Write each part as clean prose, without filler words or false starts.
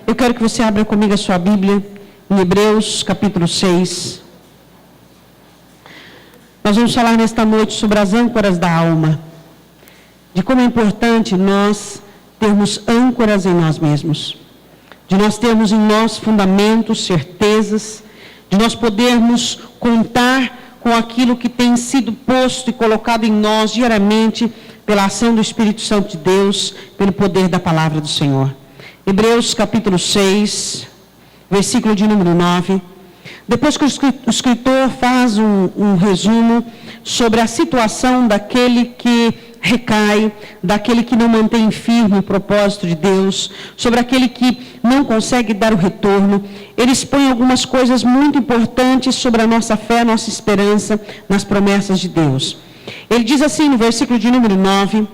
Eu quero que você abra comigo a sua Bíblia, em Hebreus, capítulo 6. Nós vamos falar nesta noite sobre as âncoras da alma, de como é importante nós termos âncoras em nós mesmos, de nós termos em nós fundamentos, certezas, de nós podermos contar com aquilo que tem sido posto e colocado em nós diariamente pela ação do Espírito Santo de Deus, pelo poder da palavra do Senhor. Hebreus capítulo 6, versículo de número 9. Depois que o escritor faz um resumo sobre a situação daquele que recai, daquele que não mantém firme o propósito de Deus, sobre aquele que não consegue dar o retorno, ele expõe algumas coisas muito importantes sobre a nossa fé, a nossa esperança nas promessas de Deus. Ele diz assim no versículo de número 9: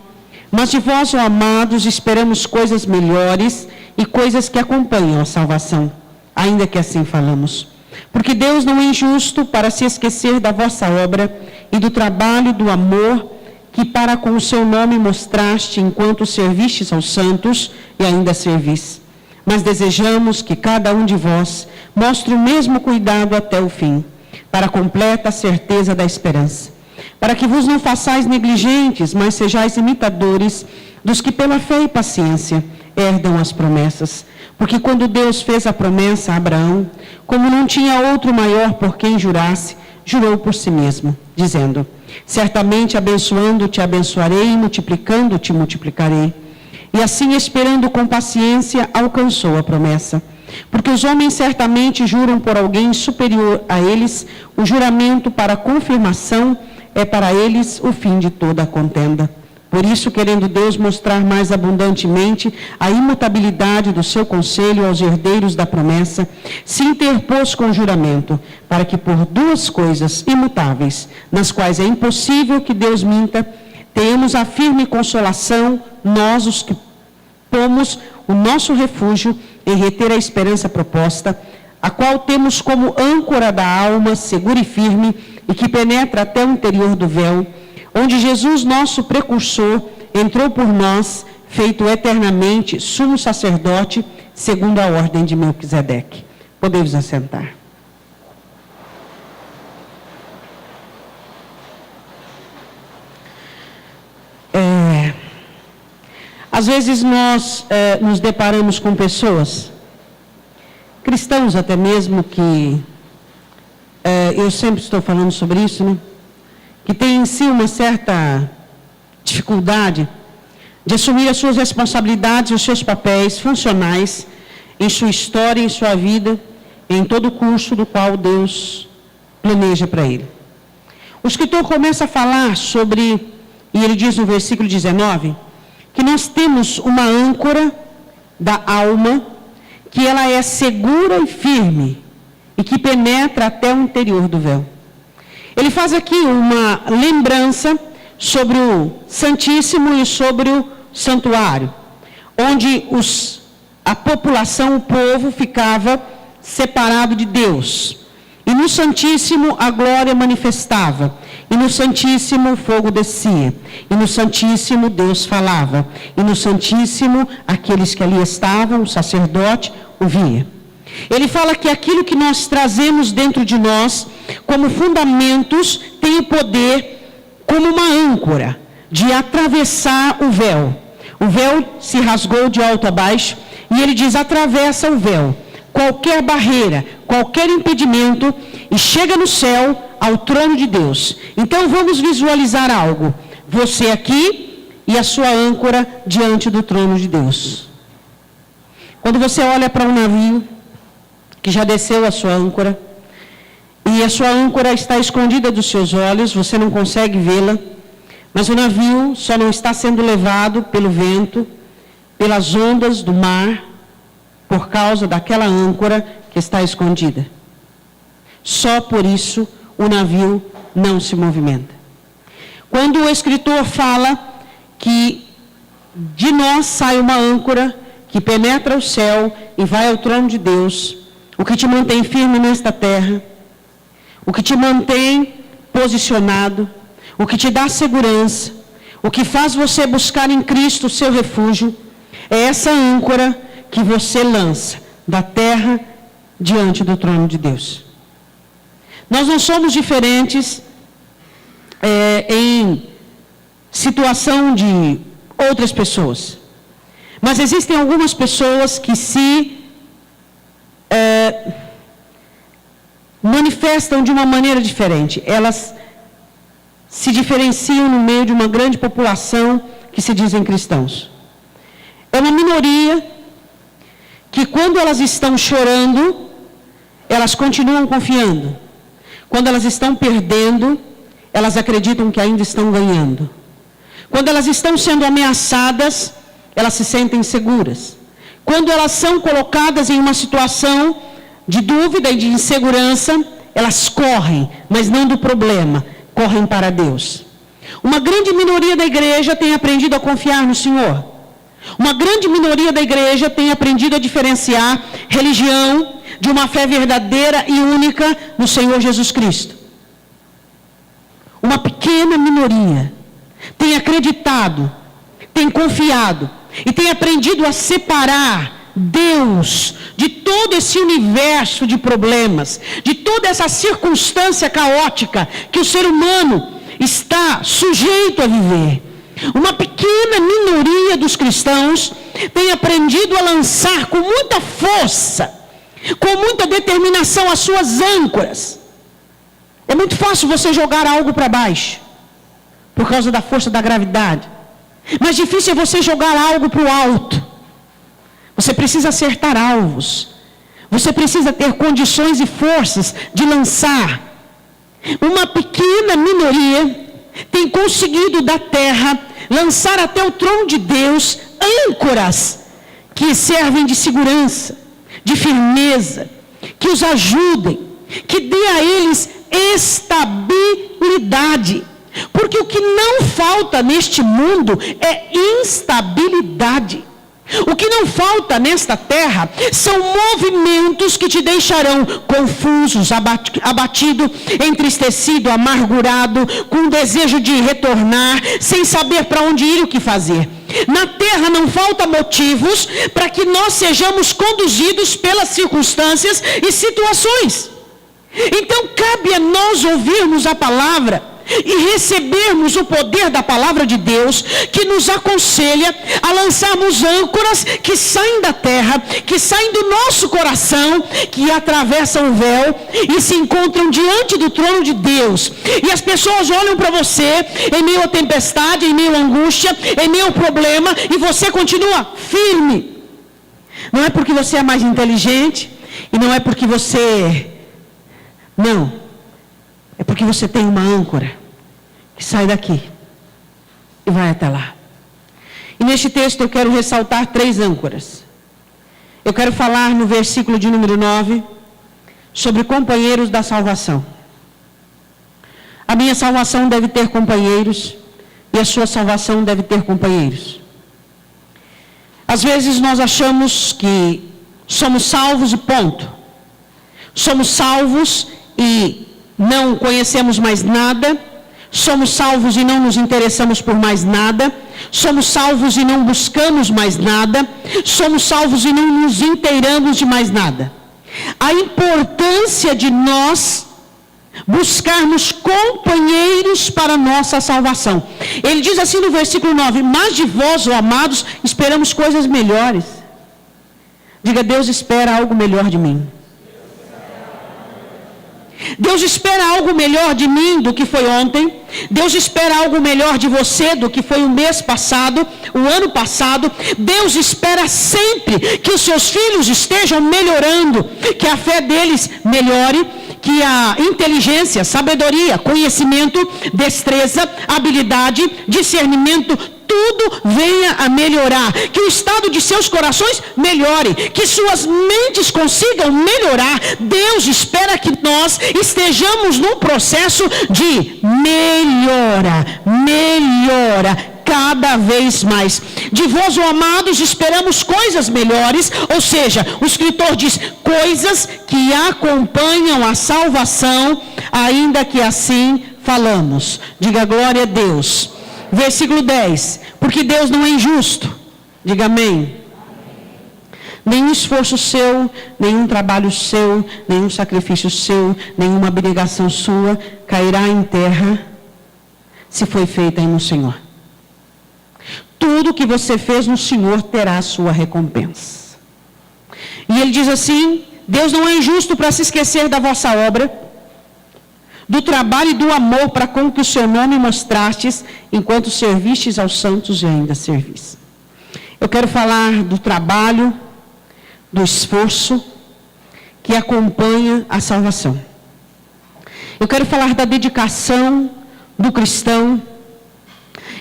mas de vós, ó amados, esperamos coisas melhores e coisas que acompanham a salvação, ainda que assim falamos. Porque Deus não é injusto para se esquecer da vossa obra e do trabalho e do amor que para com o seu nome mostraste enquanto servistes aos santos e ainda servis. Mas desejamos que cada um de vós mostre o mesmo cuidado até o fim, para a completa certeza da esperança. Para que vos não façais negligentes, mas sejais imitadores dos que pela fé e paciência herdam as promessas. Porque quando Deus fez a promessa a Abraão, como não tinha outro maior por quem jurasse, jurou por si mesmo, dizendo: certamente abençoando-te abençoarei, e multiplicando-te multiplicarei. E assim, esperando com paciência, alcançou a promessa. Porque os homens certamente juram por alguém superior a eles, o juramento para confirmação é para eles o fim de toda a contenda. Por isso, querendo Deus mostrar mais abundantemente a imutabilidade do seu conselho aos herdeiros da promessa, se interpôs com juramento, para que por duas coisas imutáveis, nas quais é impossível que Deus minta, tenhamos a firme consolação, nós os que pomos o nosso refúgio em reter a esperança proposta, a qual temos como âncora da alma, segura e firme, e que penetra até o interior do véu, onde Jesus, nosso precursor, entrou por nós, feito eternamente sumo sacerdote, segundo a ordem de Melquisedeque. Podemos assentar. Às vezes nós nos deparamos com pessoas, cristãos até mesmo, que eu sempre estou falando sobre isso, né? Que tem em si uma certa dificuldade de assumir as suas responsabilidades, os seus papéis funcionais em sua história, em sua vida, em todo o curso do qual Deus planeja para ele. O escritor começa a falar sobre, e ele diz no versículo 19, que nós temos uma âncora da alma, que ela é segura e firme, e que penetra até o interior do véu. Ele faz aqui uma lembrança sobre o Santíssimo e sobre o santuário, onde a população, o povo, ficava separado de Deus. E no Santíssimo a glória manifestava, e no Santíssimo o fogo descia, e no Santíssimo Deus falava, e no Santíssimo aqueles que ali estavam, o sacerdote, o via. Ele fala que aquilo que nós trazemos dentro de nós, como fundamentos, tem o poder, como uma âncora, de atravessar o véu. O véu se rasgou de alto a baixo, e ele diz: atravessa o véu, qualquer barreira, qualquer impedimento, e chega no céu, ao trono de Deus. Então vamos visualizar algo. Você aqui e a sua âncora diante do trono de Deus. Quando você olha para um navio que já desceu a sua âncora, e a sua âncora está escondida dos seus olhos, você não consegue vê-la, mas o navio só não está sendo levado pelo vento, pelas ondas do mar, por causa daquela âncora que está escondida. Só por isso o navio não se movimenta. Quando o escritor fala que de nós sai uma âncora que penetra o céu e vai ao trono de Deus, o que te mantém firme nesta terra, o que te mantém posicionado, o que te dá segurança, o que faz você buscar em Cristo o seu refúgio, é essa âncora que você lança da terra diante do trono de Deus. Nós não somos diferentes em situação de outras pessoas. Mas existem algumas pessoas que se manifestam de uma maneira diferente. Elas se diferenciam no meio de uma grande população que se dizem cristãos. É uma minoria que, quando elas estão chorando, elas continuam confiando. Quando elas estão perdendo, elas acreditam que ainda estão ganhando. Quando elas estão sendo ameaçadas, elas se sentem seguras. Quando elas são colocadas em uma situação de dúvida e de insegurança, elas correm, mas não do problema, correm para Deus. Uma grande minoria da igreja tem aprendido a confiar no Senhor. Uma grande minoria da igreja tem aprendido a diferenciar religião de uma fé verdadeira e única no Senhor Jesus Cristo. Uma pequena minoria tem acreditado, tem confiado e tem aprendido a separar Deus de todo esse universo de problemas, de toda essa circunstância caótica que o ser humano está sujeito a viver. Uma pequena minoria dos cristãos tem aprendido a lançar com muita força, com muita determinação as suas âncoras. É muito fácil você jogar algo para baixo, por causa da força da gravidade. Mais difícil é você jogar algo para o alto. Você precisa acertar alvos. Você precisa ter condições e forças de lançar. Uma pequena minoria tem conseguido da terra lançar até o trono de Deus âncoras que servem de segurança, de firmeza, que os ajudem, que dê a eles estabilidade. Porque o que não falta neste mundo é instabilidade. O que não falta nesta terra são movimentos que te deixarão confusos, abatido, entristecido, amargurado, com desejo de retornar, sem saber para onde ir e o que fazer. Na terra não falta motivos para que nós sejamos conduzidos pelas circunstâncias e situações. Então cabe a nós ouvirmos a palavra e recebermos o poder da palavra de Deus, que nos aconselha a lançarmos âncoras que saem da terra, que saem do nosso coração, que atravessam o véu e se encontram diante do trono de Deus. E as pessoas olham para você em meio à tempestade, em meio à angústia, em meio ao problema, e você continua firme. Não é porque você é mais inteligente, e não é porque você... Não. É porque você tem uma âncora que sai daqui e vai até lá. E neste texto eu quero ressaltar 3 âncoras. Eu quero falar no versículo de número 9 sobre companheiros da salvação. A minha salvação deve ter companheiros e a sua salvação deve ter companheiros. Às vezes nós achamos que somos salvos e ponto. Somos salvos e não conhecemos mais nada, somos salvos e não nos interessamos por mais nada, somos salvos e não buscamos mais nada, somos salvos e não nos inteiramos de mais nada. A importância de nós buscarmos companheiros para a nossa salvação. Ele diz assim no versículo 9: mas de vós, ó amados, esperamos coisas melhores. Diga: Deus espera algo melhor de mim. Deus espera algo melhor de mim do que foi ontem. Deus espera algo melhor de você do que foi o mês passado, o ano passado. Deus espera sempre que os seus filhos estejam melhorando, que a fé deles melhore, que a inteligência, sabedoria, conhecimento, destreza, habilidade, discernimento, tudo venha a melhorar, que o estado de seus corações melhore, que suas mentes consigam melhorar. Deus espera que nós estejamos num processo de melhora, cada vez mais. De vós, ó amados, esperamos coisas melhores, ou seja, o escritor diz coisas que acompanham a salvação, ainda que assim falamos. Diga glória a Deus. Versículo 10, porque Deus não é injusto. Diga amém. Nenhum esforço seu, nenhum trabalho seu, nenhum sacrifício seu, nenhuma abnegação sua cairá em terra se foi feita no Senhor. Tudo que você fez no Senhor terá a sua recompensa. E ele diz assim: Deus não é injusto para se esquecer da vossa obra, do trabalho e do amor para com que o seu nome mostrastes, enquanto servistes aos santos e ainda servis. Eu quero falar do trabalho, do esforço que acompanha a salvação. Eu quero falar da dedicação do cristão.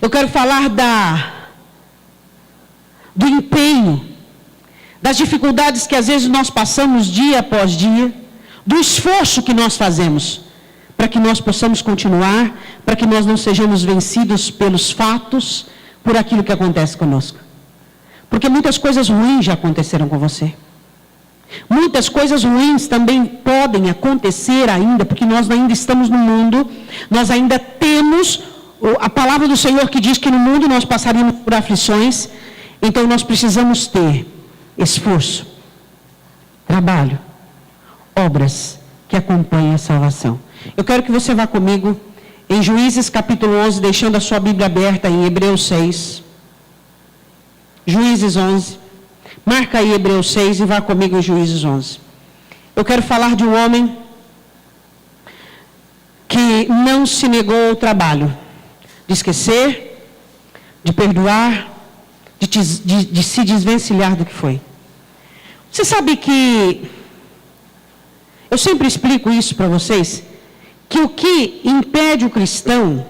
Eu quero falar do empenho, das dificuldades que às vezes nós passamos dia após dia, do esforço que nós fazemos para que nós possamos continuar, para que nós não sejamos vencidos pelos fatos, por aquilo que acontece conosco. Porque muitas coisas ruins já aconteceram com você. Muitas coisas ruins também podem acontecer ainda, porque nós ainda estamos no mundo, nós ainda temos a palavra do Senhor que diz que no mundo nós passaríamos por aflições. Então nós precisamos ter esforço, trabalho, obras que acompanhem a salvação. Eu quero que você vá comigo em Juízes capítulo 11, deixando a sua Bíblia aberta em Hebreus 6. Juízes 11. Marca aí Hebreus 6 e vá comigo em Juízes 11. Eu quero falar de um homem que não se negou ao trabalho, de esquecer, de perdoar, de se desvencilhar do que foi. Você sabe que, eu sempre explico isso para vocês, que o que impede o cristão,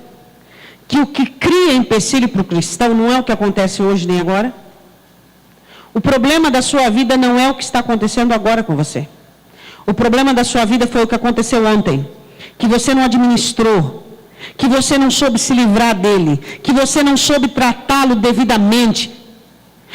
que o que cria empecilho para o cristão não é o que acontece hoje nem agora. O problema da sua vida não é o que está acontecendo agora com você. O problema da sua vida foi o que aconteceu ontem, que você não administrou, que você não soube se livrar dele, que você não soube tratá-lo devidamente.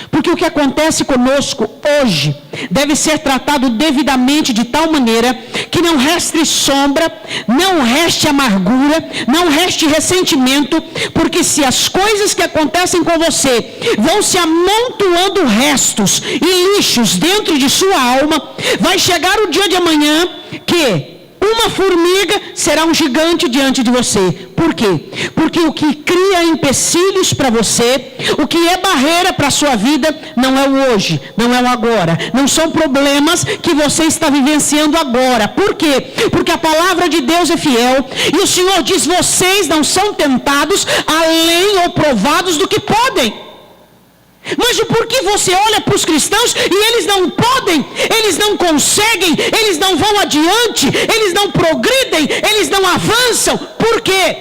Porque o que acontece conosco hoje deve ser tratado devidamente, de tal maneira que não reste sombra, não reste amargura, não reste ressentimento, porque se as coisas que acontecem com você vão se amontoando restos e lixos dentro de sua alma, vai chegar o dia de amanhã que uma formiga será um gigante diante de você. Por quê? Porque o que cria empecilhos para você, o que é barreira para a sua vida, não é o hoje, não é o agora. Não são problemas que você está vivenciando agora. Por quê? Porque a palavra de Deus é fiel. E o Senhor diz, vocês não são tentados além ou provados do que podem. Mas o porquê você olha para os cristãos e eles não podem, eles não conseguem, eles não vão adiante, eles não progridem, eles não avançam? Por quê?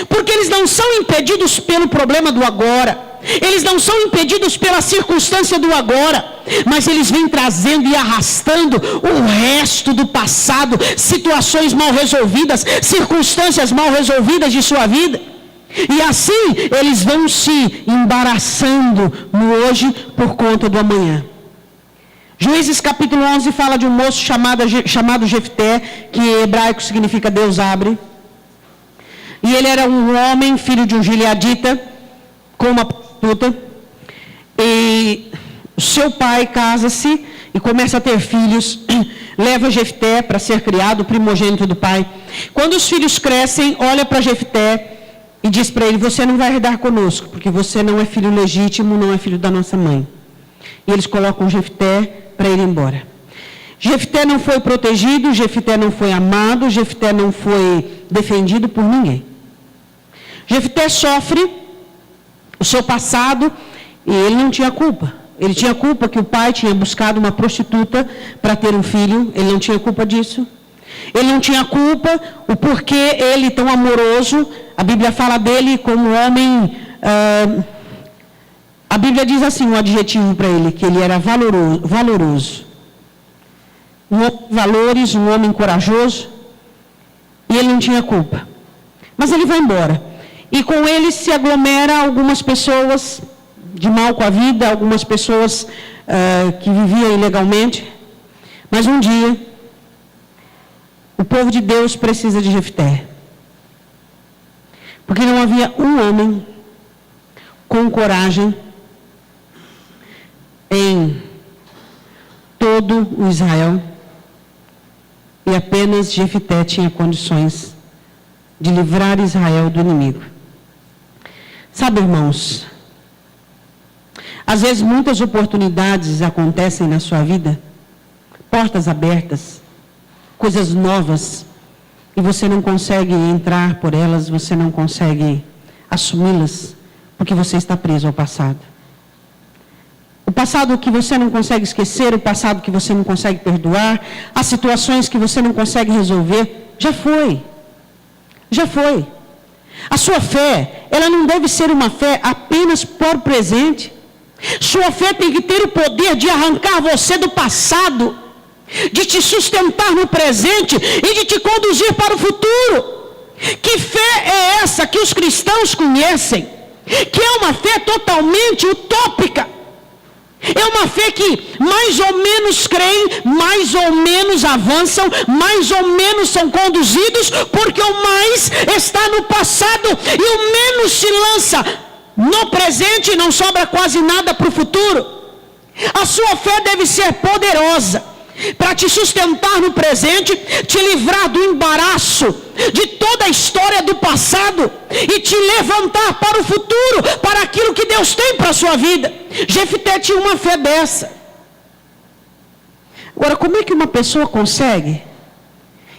Porque eles não são impedidos pelo problema do agora, eles não são impedidos pela circunstância do agora, mas eles vêm trazendo e arrastando o resto do passado, situações mal resolvidas, circunstâncias mal resolvidas de sua vida. E assim eles vão se embaraçando no hoje por conta do amanhã. Juízes capítulo 11 fala de um moço chamado Jefté, que em hebraico significa Deus abre. E ele era um homem, filho de um gileadita, com uma prostituta. E seu pai casa-se e começa a ter filhos. Leva Jefté para ser criado, o primogênito do pai. Quando os filhos crescem, olha para Jefté e diz para ele, você não vai herdar conosco, porque você não é filho legítimo, não é filho da nossa mãe. E eles colocam Jefté para ir embora. Jefté não foi protegido, Jefté não foi amado, Jefté não foi defendido por ninguém. Jefté sofre o seu passado e ele não tinha culpa. Ele tinha culpa que o pai tinha buscado uma prostituta para ter um filho, ele não tinha culpa disso. Ele não tinha culpa o porquê ele tão amoroso. A Bíblia fala dele como homem, a Bíblia diz assim, um adjetivo para ele, que ele era valoroso. Um homem de valores, um homem corajoso, e ele não tinha culpa. Mas ele vai embora. E com ele se aglomera algumas pessoas de mal com a vida, algumas pessoas que viviam ilegalmente. Mas um dia, o povo de Deus precisa de Jefté. Porque não havia um homem com coragem em todo o Israel. E apenas Jefité tinha condições de livrar Israel do inimigo. Sabe, irmãos, às vezes muitas oportunidades acontecem na sua vida, portas abertas, coisas novas, e você não consegue entrar por elas, você não consegue assumi-las, porque você está preso ao passado. O passado que você não consegue esquecer, o passado que você não consegue perdoar, as situações que você não consegue resolver, já foi. Já foi. A sua fé, ela não deve ser uma fé apenas para o presente. Sua fé tem que ter o poder de arrancar você do passado, de te sustentar no presente e de te conduzir para o futuro. Que fé é essa que os cristãos conhecem? Que é uma fé totalmente utópica. É uma fé que mais ou menos creem, mais ou menos avançam, mais ou menos são conduzidos, porque o mais está no passado e o menos se lança no presente e não sobra quase nada para o futuro. A sua fé deve ser poderosa para te sustentar no presente, te livrar do embaraço de toda a história do passado e te levantar para o futuro, para aquilo que Deus tem para a sua vida. Jefité tinha uma fé dessa. Agora, como é que uma pessoa consegue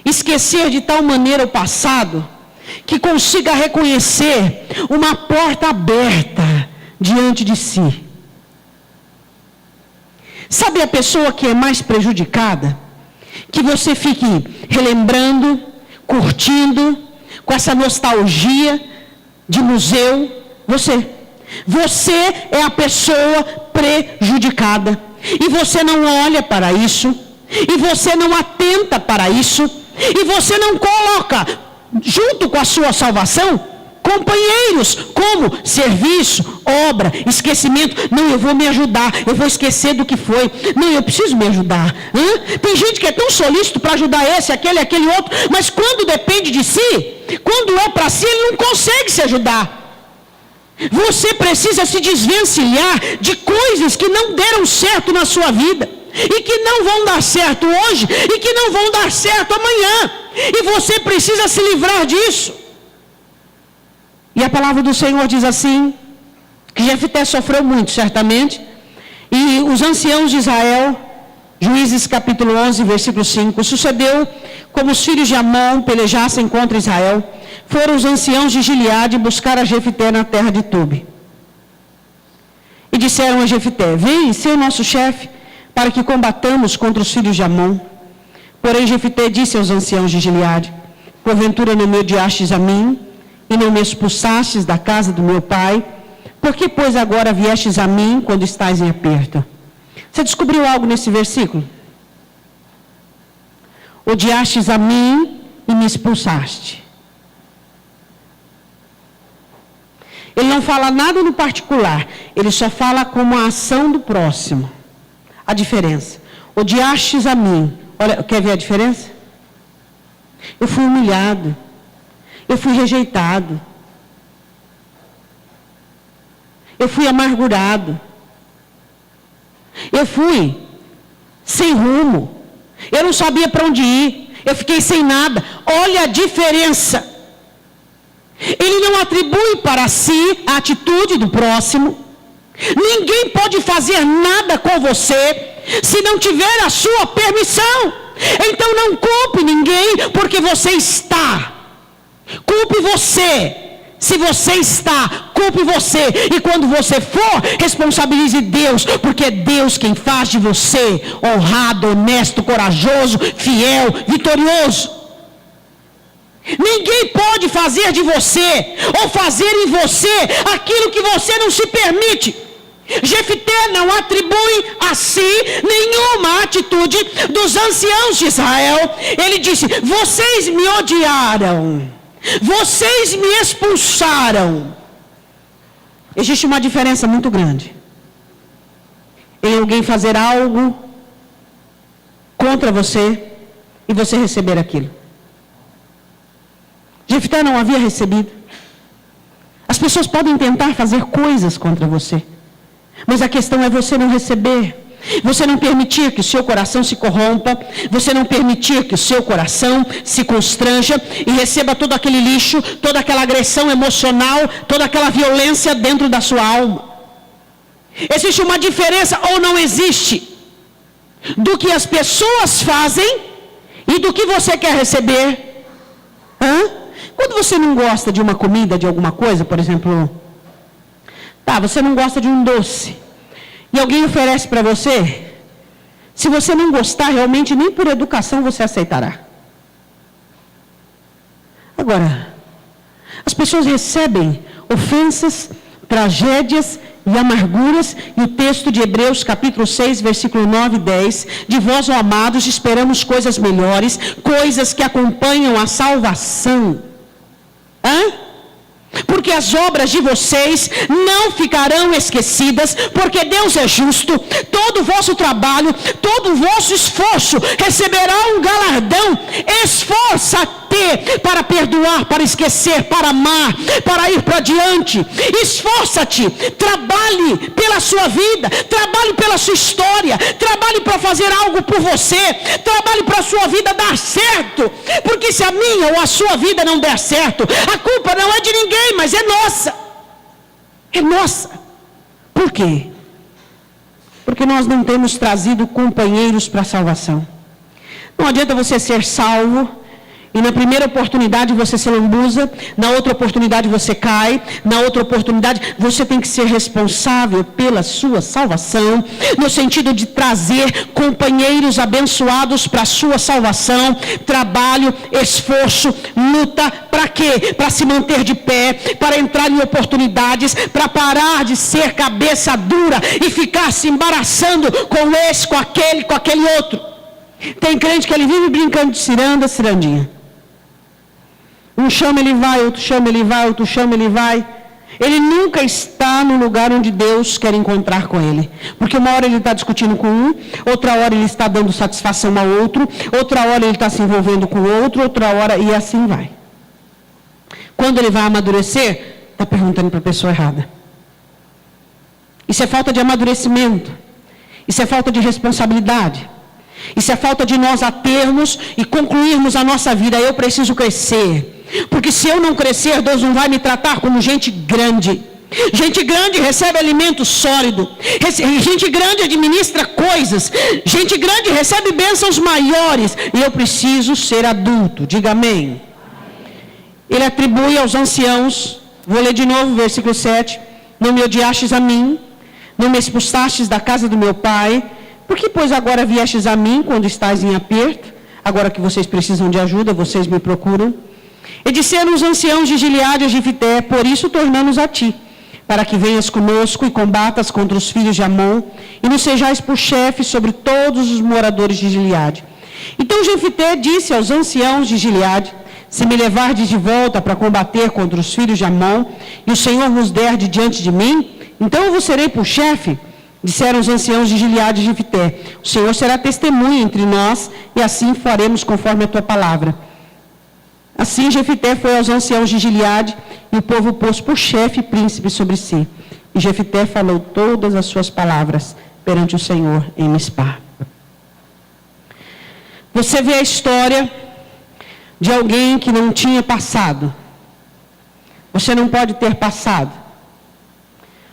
esquecer de tal maneira o passado que consiga reconhecer uma porta aberta diante de si? Sabe a pessoa que é mais prejudicada? Que você fique relembrando, curtindo, com essa nostalgia de museu. Você é a pessoa prejudicada. E você não olha para isso. E você não atenta para isso. E você não coloca, junto com a sua salvação, companheiros, como serviço, obra, esquecimento. Não, eu vou me ajudar, eu vou esquecer do que foi. Não, eu preciso me ajudar. Tem gente que é tão solícito para ajudar esse, aquele outro, mas quando depende de si, quando é para si, ele não consegue se ajudar. Você precisa se desvencilhar de coisas que não deram certo na sua vida, e que não vão dar certo hoje, e que não vão dar certo amanhã, e você precisa se livrar disso. E a palavra do Senhor diz assim, que Jefité sofreu muito, certamente, e os anciãos de Israel, Juízes capítulo 11, versículo 5, sucedeu como os filhos de Amon pelejassem contra Israel, foram os anciãos de Gileade buscar a Jefité na terra de Tobi. E disseram a Jefité, vem ser o nosso chefe, para que combatamos contra os filhos de Amon. Porém Jefité disse aos anciãos de Gileade, porventura não me odiastes a mim, e não me expulsastes da casa do meu pai? Por que, pois, agora viestes a mim quando estás em aperto? Você descobriu algo nesse versículo? Odiastes a mim e me expulsaste. Ele não fala nada no particular, ele só fala como a ação do próximo. A diferença. Odiastes a mim. Olha, quer ver a diferença? Eu fui humilhado. Eu fui rejeitado. Eu fui amargurado. Eu fui sem rumo. Eu não sabia para onde ir. Eu fiquei sem nada. Olha a diferença. Ele não atribui para si a atitude do próximo. Ninguém pode fazer nada com você se não tiver a sua permissão. Então não culpe ninguém porque você está. Culpe você. Se você está, culpe você. E quando você for, responsabilize Deus, porque é Deus quem faz de você honrado, honesto, corajoso, fiel, vitorioso. Ninguém pode fazer de você, ou fazer em você, aquilo que você não se permite. Jefité não atribui a si nenhuma atitude dos anciãos de Israel. Ele disse, vocês me odiaram, vocês me expulsaram. Existe uma diferença muito grande em alguém fazer algo contra você e você receber aquilo. Jefité não havia recebido. As pessoas podem tentar fazer coisas contra você, mas a questão é você não receber. Você não permitir que o seu coração se corrompa. Você não permitir que o seu coração se constranja e receba todo aquele lixo, toda aquela agressão emocional, toda aquela violência dentro da sua alma. Existe uma diferença ou não existe do que as pessoas fazem e do que você quer receber? Quando você não gosta de uma comida, de alguma coisa, por exemplo, você não gosta de um doce, e alguém oferece para você, se você não gostar, realmente nem por educação você aceitará. Agora, as pessoas recebem ofensas, tragédias e amarguras, e o texto de Hebreus capítulo 6, versículo 9 e 10, de vós, ó amados, esperamos coisas melhores, coisas que acompanham a salvação. Porque as obras de vocês não ficarão esquecidas, porque Deus é justo. Todo o vosso trabalho, todo o vosso esforço receberá um galardão. Esforça-te para perdoar, para esquecer, para amar, para ir para diante. Esforça-te, trabalhe pela sua vida, trabalhe pela sua história, trabalhe para fazer algo por você, trabalhe para a sua vida dar certo. Porque se a minha ou a sua vida não der certo, a culpa não é de ninguém, mas é nossa. É nossa. Por quê? Porque nós não temos trazido companheiros para a salvação. Não adianta você ser salvo e na primeira oportunidade você se lambuza, na outra oportunidade você cai, na outra oportunidade você tem que ser responsável pela sua salvação, no sentido de trazer companheiros abençoados para a sua salvação, trabalho, esforço, luta, para quê? Para se manter de pé, para entrar em oportunidades, para parar de ser cabeça dura e ficar se embaraçando com esse, com aquele outro. Tem crente que ele vive brincando de cirandinha. Um chama, ele vai, outro chama, ele vai, outro chama, ele vai. Ele nunca está no lugar onde Deus quer encontrar com ele. Porque uma hora ele está discutindo com um, outra hora ele está dando satisfação a outro, outra hora ele está se envolvendo com outro, outra hora, e assim vai. Quando ele vai amadurecer, está perguntando para a pessoa errada. Isso é falta de amadurecimento. Isso é falta de responsabilidade. Isso é falta de nós atermos e concluirmos a nossa vida. Eu preciso crescer. Porque se eu não crescer, Deus não vai me tratar como gente grande. Gente grande recebe alimento sólido. Gente grande administra coisas. Gente grande recebe bênçãos maiores. E eu preciso ser adulto. Diga amém. Ele atribui aos anciãos, vou ler de novo, versículo 7. Não me odiastes a mim, não me expulsastes da casa do meu pai. Por que, pois, agora viestes a mim quando estáis em aperto? Agora que vocês precisam de ajuda, vocês me procuram. E disseram os anciãos de Gileade a Jefté, por isso tornamos a ti, para que venhas conosco e combatas contra os filhos de Amon, e nos sejais por chefe sobre todos os moradores de Gileade. Então Jefté disse aos anciãos de Gileade, se me levardes de volta para combater contra os filhos de Amon, e o Senhor vos der de diante de mim, então eu vos serei por chefe. Disseram os anciãos de Gileade e Jefté, o Senhor será testemunha entre nós, e assim faremos conforme a tua palavra. Assim Jefté foi aos anciãos de Gileade, e o povo pôs por chefe e príncipe sobre si. E Jefté falou todas as suas palavras perante o Senhor em Mispá. Você vê a história de alguém que não tinha passado. Você não pode ter passado.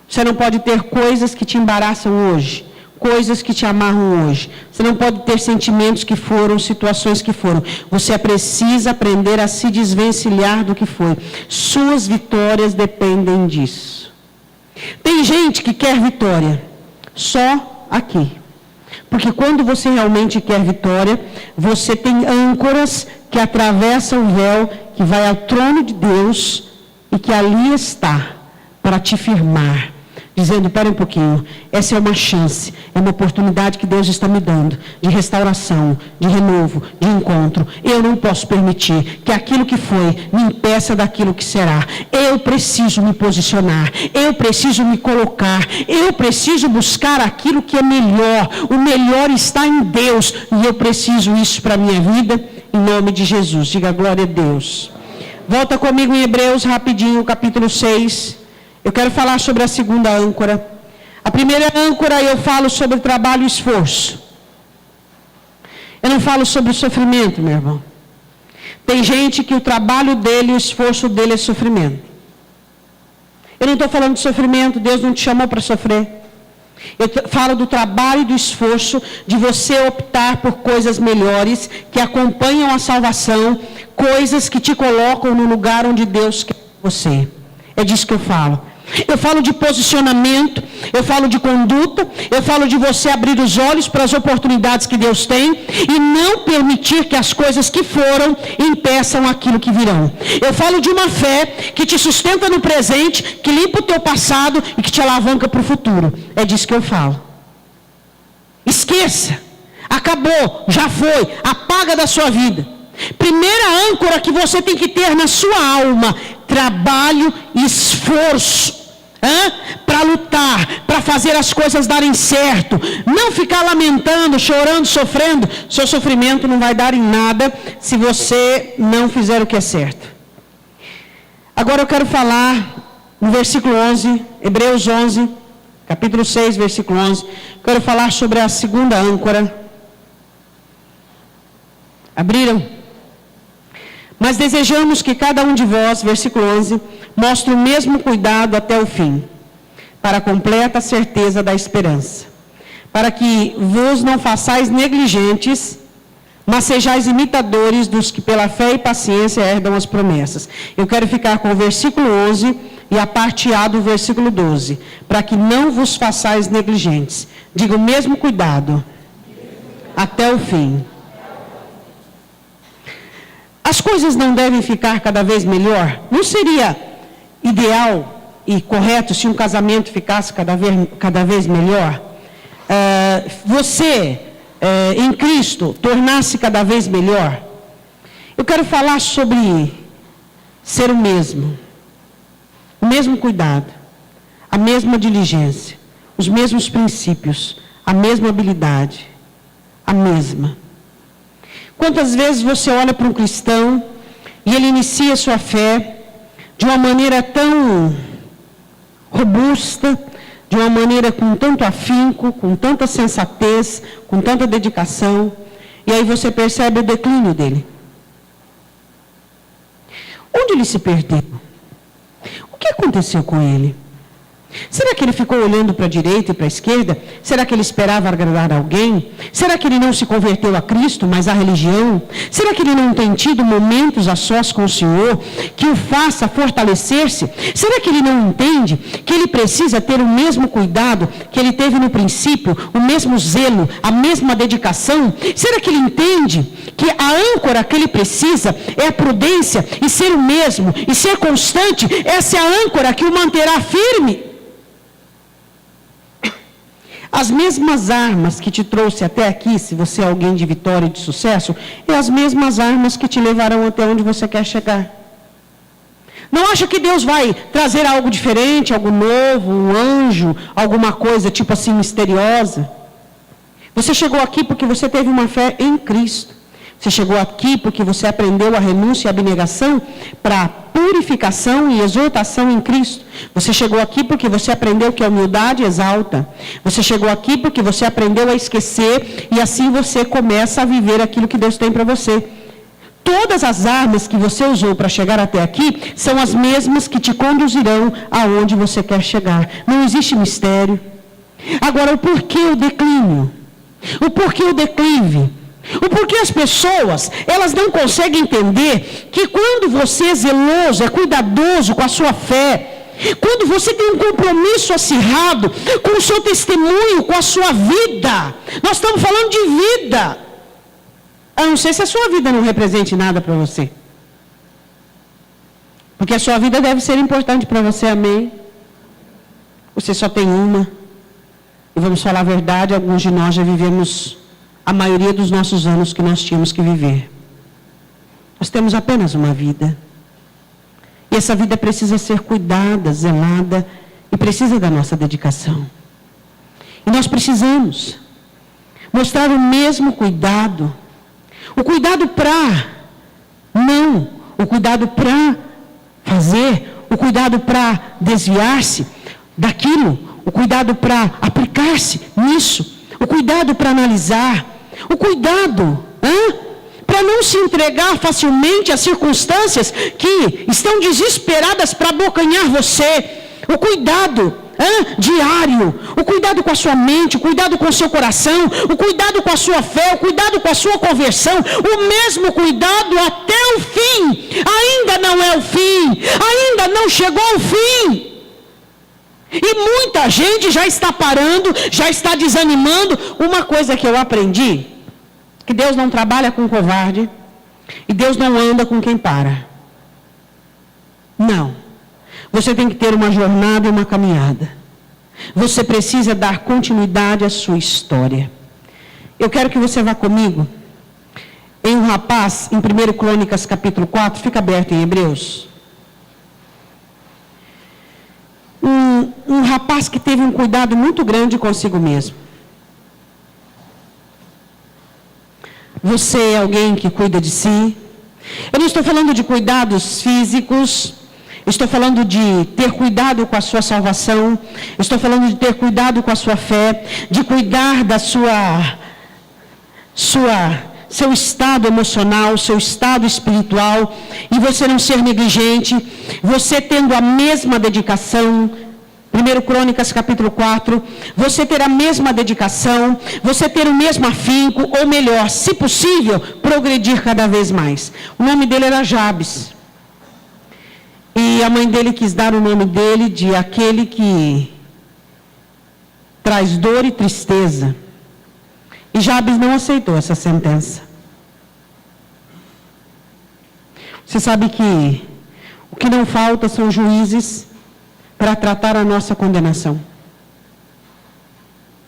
Você não pode ter coisas que te embaraçam hoje, coisas que te amarram hoje. Você não pode ter sentimentos que foram, situações que foram. Você precisa aprender a se desvencilhar do que foi. Suas vitórias dependem disso. Tem gente que quer vitória só aqui. Porque quando você realmente quer vitória, você tem âncoras que atravessam o véu, que vai ao trono de Deus e que ali está para te firmar. Dizendo, espera um pouquinho, essa é uma chance, é uma oportunidade que Deus está me dando, de restauração, de renovo, de encontro. Eu não posso permitir que aquilo que foi me impeça daquilo que será. Eu preciso me posicionar, eu preciso me colocar, eu preciso buscar aquilo que é melhor. O melhor está em Deus e eu preciso isso para a minha vida, em nome de Jesus. Diga glória a Deus. Volta comigo em Hebreus rapidinho, capítulo 6. Eu quero falar sobre a segunda âncora. A primeira âncora, eu falo sobre trabalho e esforço. Eu não falo sobre o sofrimento, meu irmão. Tem gente que o trabalho dele, o esforço dele é sofrimento. Eu não estou falando de sofrimento, Deus não te chamou para sofrer. Eu falo do trabalho e do esforço de você optar por coisas melhores, que acompanham a salvação, coisas que te colocam no lugar onde Deus quer você. É disso que eu falo. Eu falo de posicionamento, eu falo de conduta, eu falo de você abrir os olhos para as oportunidades que Deus tem e não permitir que as coisas que foram impeçam aquilo que virão. Eu falo de uma fé que te sustenta no presente, que limpa o teu passado e que te alavanca para o futuro. É disso que eu falo. Esqueça, acabou, já foi, apaga da sua vida. Primeira âncora que você tem que ter na sua alma: trabalho e esforço. Para lutar, para fazer as coisas darem certo. Não ficar lamentando, chorando, sofrendo. Seu sofrimento não vai dar em nada se você não fizer o que é certo. Agora eu quero falar no versículo 11, Hebreus 11, capítulo 6, versículo 11. Quero falar sobre a segunda âncora. Abriram? Mas desejamos que cada um de vós, versículo 11, mostre o mesmo cuidado até o fim, para a completa certeza da esperança, para que vos não façais negligentes, mas sejais imitadores dos que pela fé e paciência herdam as promessas. Eu quero ficar com o versículo 11 e a parte A do versículo 12, para que não vos façais negligentes. Diga o mesmo cuidado até o fim. As coisas não devem ficar cada vez melhor? Não seria ideal e correto se um casamento ficasse cada vez melhor? Você, em Cristo, tornar-se cada vez melhor? Eu quero falar sobre ser o mesmo cuidado, a mesma diligência, os mesmos princípios, a mesma habilidade, a mesma. Quantas vezes você olha para um cristão e ele inicia sua fé de uma maneira tão robusta, de uma maneira com tanto afinco, com tanta sensatez, com tanta dedicação, e aí você percebe o declínio dele. Onde ele se perdeu? O que aconteceu com ele? Será que ele ficou olhando para a direita e para a esquerda? Será que ele esperava agradar alguém? Será que ele não se converteu a Cristo, mas à religião? Será que ele não tem tido momentos a sós com o Senhor que o faça fortalecer-se? Será que ele não entende que ele precisa ter o mesmo cuidado que ele teve no princípio, o mesmo zelo, a mesma dedicação? Será que ele entende que a âncora que ele precisa é a prudência e ser o mesmo, e ser constante? Essa é a âncora que o manterá firme. As mesmas armas que te trouxe até aqui, se você é alguém de vitória e de sucesso, é as mesmas armas que te levarão até onde você quer chegar. Não acha que Deus vai trazer algo diferente, algo novo, um anjo, alguma coisa tipo assim misteriosa? Você chegou aqui porque você teve uma fé em Cristo. Você chegou aqui porque você aprendeu a renúncia e a abnegação para purificação e exortação em Cristo. Você chegou aqui porque você aprendeu que a humildade exalta. Você chegou aqui porque você aprendeu a esquecer e assim você começa a viver aquilo que Deus tem para você. Todas as armas que você usou para chegar até aqui são as mesmas que te conduzirão aonde você quer chegar. Não existe mistério. Agora, o porquê o declínio? O porquê o declive? O porquê as pessoas, elas não conseguem entender que quando você é zeloso, é cuidadoso com a sua fé, quando você tem um compromisso acirrado com o seu testemunho, com a sua vida, nós estamos falando de vida. Eu não sei se a sua vida não represente nada para você. Porque a sua vida deve ser importante para você, amém? Você só tem uma. E vamos falar a verdade, alguns de nós já vivemos a maioria dos nossos anos que nós tínhamos que viver. Nós temos apenas uma vida. E essa vida precisa ser cuidada, zelada, e precisa da nossa dedicação. E nós precisamos mostrar o mesmo cuidado. O cuidado para não, o cuidado para fazer, o cuidado para desviar-se daquilo, o cuidado para aplicar-se nisso, o cuidado para analisar, o cuidado para não se entregar facilmente às circunstâncias que estão desesperadas para abocanhar você, o cuidado diário, o cuidado com a sua mente, o cuidado com o seu coração, o cuidado com a sua fé, o cuidado com a sua conversão, o mesmo cuidado até o fim. Ainda não é o fim, ainda não chegou o fim. E muita gente já está parando, já está desanimando. Uma coisa que eu aprendi, que Deus não trabalha com covarde, e Deus não anda com quem para. Não. Você tem que ter uma jornada e uma caminhada. Você precisa dar continuidade à sua história. Eu quero que você vá comigo em um rapaz, em 1 Crônicas capítulo 4, fica aberto em Hebreus. Um rapaz que teve um cuidado muito grande consigo mesmo. Você é alguém que cuida de si. Eu não estou falando de cuidados físicos. Estou falando de ter cuidado com a sua salvação. Estou falando de ter cuidado com a sua fé. De cuidar da seu estado emocional, seu estado espiritual. E você não ser negligente. Você tendo a mesma dedicação. 1 Crônicas capítulo 4. Você ter a mesma dedicação. Você ter o mesmo afinco. Ou melhor, se possível, progredir cada vez mais. O nome dele era Jabes. E a mãe dele quis dar o nome dele de aquele que traz dor e tristeza. E Jabes não aceitou essa sentença. Você sabe que o que não falta são juízes para tratar a nossa condenação.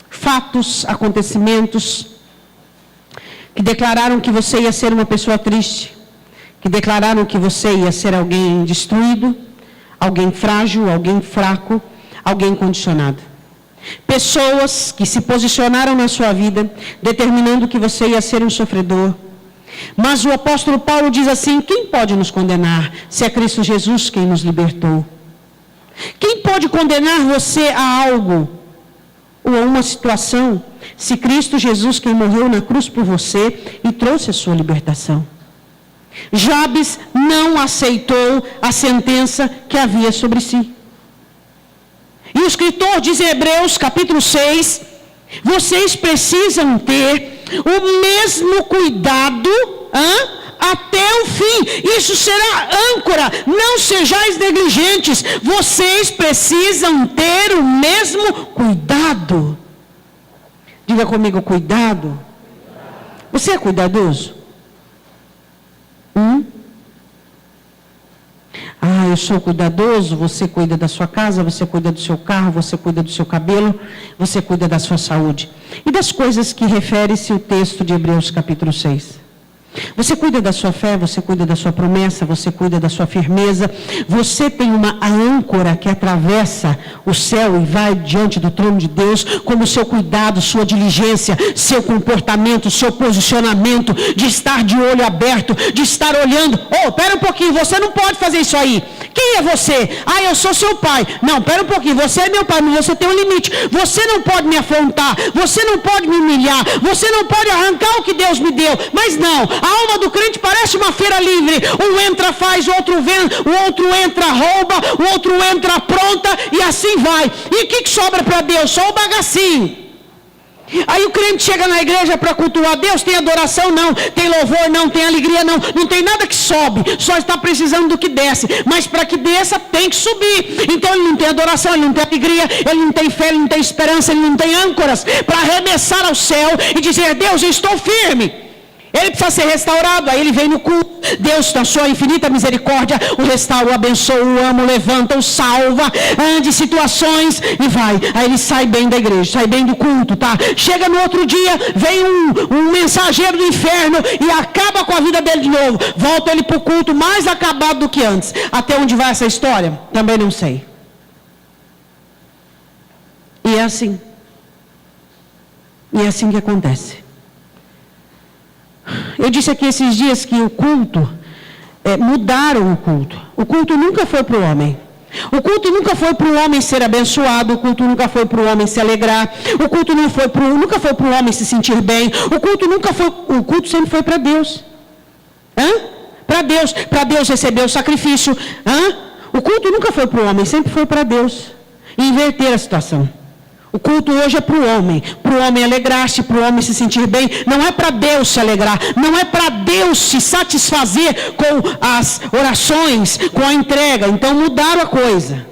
Fatos, acontecimentos que declararam que você ia ser uma pessoa triste. Que declararam que você ia ser alguém destruído, alguém frágil, alguém fraco, alguém condicionado. Pessoas que se posicionaram na sua vida, determinando que você ia ser um sofredor. Mas o apóstolo Paulo diz assim: quem pode nos condenar, se é Cristo Jesus quem nos libertou? Quem pode condenar você a algo, ou a uma situação, se Cristo Jesus quem morreu na cruz por você e trouxe a sua libertação? Jabes não aceitou a sentença que havia sobre si. E o escritor diz em Hebreus capítulo 6, vocês precisam ter o mesmo cuidado até o fim. Isso será âncora, não sejais negligentes. Vocês precisam ter o mesmo cuidado. Diga comigo, cuidado. Você é cuidadoso? Eu sou cuidadoso. Você cuida da sua casa, você cuida do seu carro, você cuida do seu cabelo, você cuida da sua saúde. E das coisas que refere-se o texto de Hebreus capítulo 6. Você cuida da sua fé, você cuida da sua promessa, você cuida da sua firmeza. Você tem uma âncora que atravessa o céu e vai diante do trono de Deus, como o seu cuidado, sua diligência, seu comportamento, seu posicionamento, de estar de olho aberto, de estar olhando. Pera um pouquinho, você não pode fazer isso aí. Quem é você? Eu sou seu pai. Não, pera um pouquinho, você é meu pai, mas você tem um limite. Você não pode me afrontar, você não pode me humilhar, você não pode arrancar o que Deus me deu. Mas não, a alma do crente parece uma feira livre. Um entra, faz, o outro vem, o outro entra, rouba, o outro entra, apronta, e assim vai. E o que sobra para Deus? Só o bagacinho. Aí o crente chega na igreja para cultuar Deus, tem adoração não, tem louvor não, tem alegria não, não tem nada que sobe, só está precisando do que desce. Mas para que desça tem que subir. Então ele não tem adoração, ele não tem alegria, ele não tem fé, ele não tem esperança, ele não tem âncoras para arremessar ao céu e dizer: Deus, eu estou firme. Ele precisa ser restaurado. Aí ele vem no culto, Deus, na sua infinita misericórdia, o restaura, o abençoa, o ama, o levanta, o salva, de situações e vai. Aí ele sai bem da igreja, sai bem do culto, tá? Chega no outro dia, vem um mensageiro do inferno e acaba com a vida dele de novo. Volta ele para o culto mais acabado do que antes. Até onde vai essa história? Também não sei. E é assim. E é assim que acontece. Eu disse aqui esses dias que o culto, mudaram o culto. O culto nunca foi para o homem. O culto nunca foi para o homem ser abençoado, o culto nunca foi para o homem se alegrar, o culto nunca foi para o homem se sentir bem, o culto sempre foi para Deus. Para Deus receber o sacrifício. O culto nunca foi para o homem, sempre foi para Deus. E inverter a situação. O culto hoje é para o homem alegrar-se, para o homem se sentir bem. Não é para Deus se alegrar, não é para Deus se satisfazer com as orações, com a entrega. Então mudaram a coisa.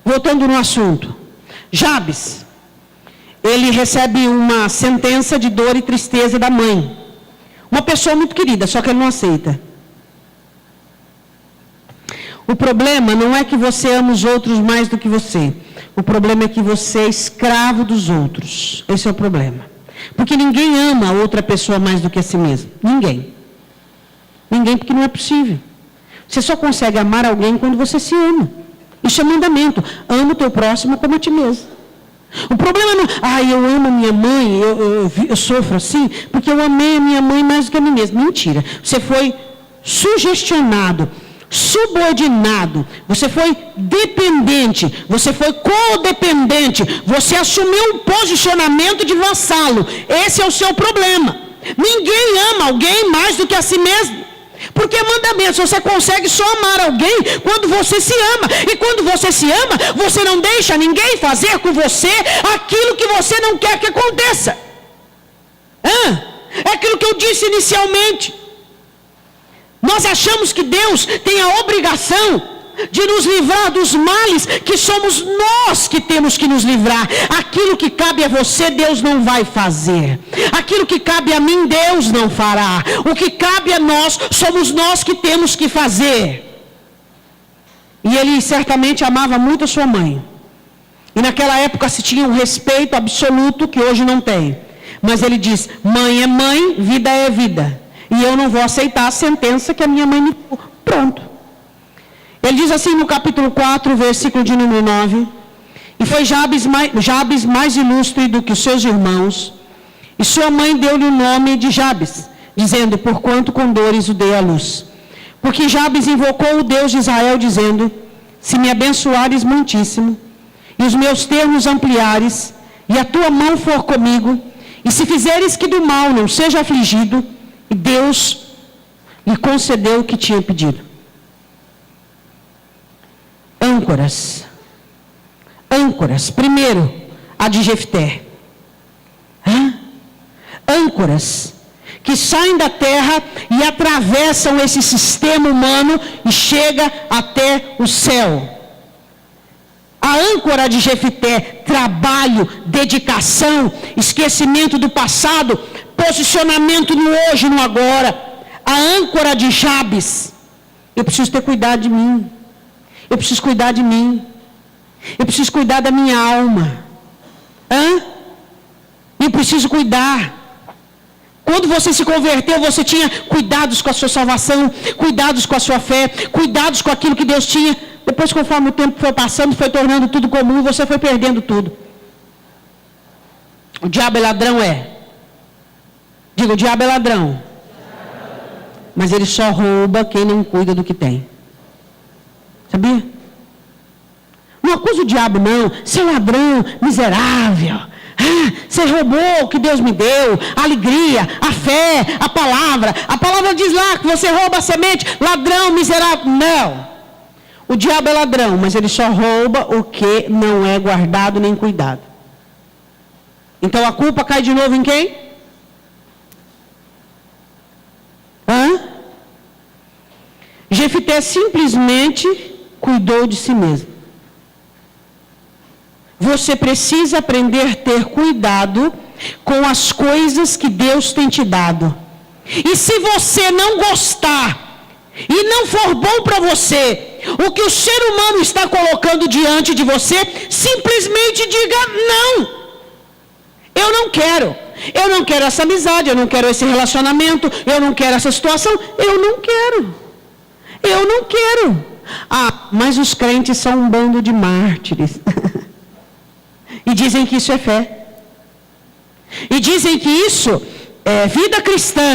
Voltando no assunto. Jabes, ele recebe uma sentença de dor e tristeza da mãe. Uma pessoa muito querida, só que ele não aceita. O problema não é que você ama os outros mais do que você. O problema é que você é escravo dos outros. Esse é o problema. Porque ninguém ama a outra pessoa mais do que a si mesmo. Ninguém. Ninguém, porque não é possível. Você só consegue amar alguém quando você se ama. Isso é mandamento. Ama o teu próximo como a ti mesmo. O problema não é, eu amo a minha mãe, eu sofro assim, porque eu amei a minha mãe mais do que a mim mesmo. Mentira. Você foi sugestionado, subordinado, você foi dependente, você foi codependente, você assumiu um posicionamento de vassalo. Esse é o seu problema. Ninguém ama alguém mais do que a si mesmo. Porque é mandamento, você consegue só amar alguém quando você se ama. E quando você se ama, você não deixa ninguém fazer com você aquilo que você não quer que aconteça. É aquilo que eu disse inicialmente. Nós achamos que Deus tem a obrigação de nos livrar dos males que somos nós que temos que nos livrar. Aquilo que cabe a você, Deus não vai fazer. Aquilo que cabe a mim, Deus não fará. O que cabe a nós, somos nós que temos que fazer. E ele certamente amava muito a sua mãe. E naquela época se tinha um respeito absoluto que hoje não tem. Mas ele diz, mãe é mãe, vida é vida. E eu não vou aceitar a sentença que a minha mãe me deu. Pronto. Ele diz assim no capítulo 4, versículo de número 9. E foi Jabes mais ilustre do que os seus irmãos. E sua mãe deu-lhe o nome de Jabes, dizendo, porquanto com dores o dei à luz. Porque Jabes invocou o Deus de Israel, dizendo, se me abençoares muitíssimo, e os meus termos ampliares, e a tua mão for comigo, e se fizeres que do mal não seja afligido, e Deus lhe concedeu o que tinha pedido. Âncoras. Primeiro, a de Jefté. Âncoras que saem da terra e atravessam esse sistema humano e chega até o céu. A âncora de Jefté, trabalho, dedicação, esquecimento do passado, posicionamento no hoje, no agora. A âncora de Jabes, eu preciso ter cuidado de mim. Eu preciso cuidar de mim. Eu preciso cuidar da minha alma. Eu preciso cuidar. Quando você se converteu, você tinha cuidados com a sua salvação, cuidados com a sua fé, cuidados com aquilo que Deus tinha. Depois, conforme o tempo foi passando, foi tornando tudo comum, você foi perdendo tudo. O diabo é ladrão, Diga, o diabo é ladrão. Mas ele só rouba quem não cuida do que tem. Sabia? Não acusa o diabo, não. Você é ladrão, miserável. Você roubou o que Deus me deu. A alegria, a fé, a palavra. A palavra diz lá que você rouba a semente. Ladrão, miserável. Não. O diabo é ladrão, mas ele só rouba o que não é guardado nem cuidado. Então a culpa cai de novo em quem? Jefté simplesmente cuidou de si mesmo. Você precisa aprender a ter cuidado com as coisas que Deus tem te dado. E se você não gostar e não for bom para você, o que o ser humano está colocando diante de você, simplesmente diga não. Eu não quero. Eu não quero essa amizade, eu não quero esse relacionamento, eu não quero essa situação, eu não quero. Eu não quero. Mas os crentes são um bando de mártires. E dizem que isso é fé. E dizem que isso é vida cristã.